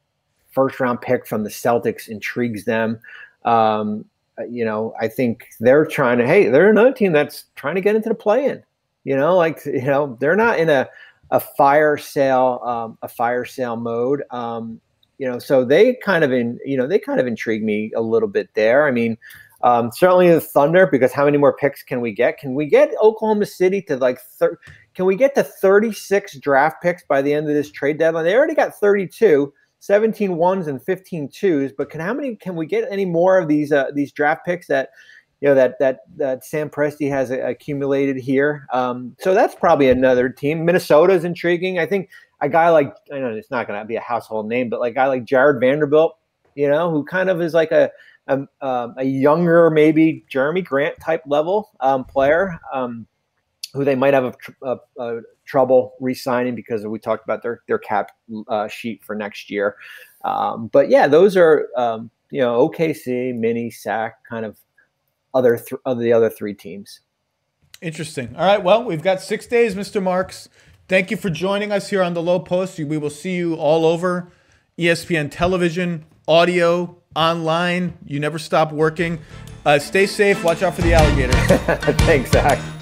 first round pick from the Celtics intrigues them. I think they're they're another team that's trying to get into the play-in. They're not in a fire sale mode. So they kind of intrigue me a little bit there. I mean, certainly the Thunder, because how many more picks can we get? Can we get Oklahoma City to can we get to 36 draft picks by the end of this trade deadline? They already got 32. 17 ones and 15 twos, but how many can we get any more of these draft picks that that Sam Presti has accumulated here? So that's probably another team. Minnesota's intriguing. I think a guy like, I know it's not going to be a household name, but like a guy like Jared Vanderbilt, who kind of is like a younger, maybe Jeremy Grant type level player, who they might have a trouble re-signing because we talked about their cap sheet for next year. But yeah, those are OKC, Mini, Sac, kind of the other 3 teams. Interesting. All right, well, we've got 6 days, Mr. Marks. Thank you for joining us here on the Lowe Post. We will see you all over ESPN television, audio, online. You never stop working. Stay safe. Watch out for the alligators. Thanks, Zach.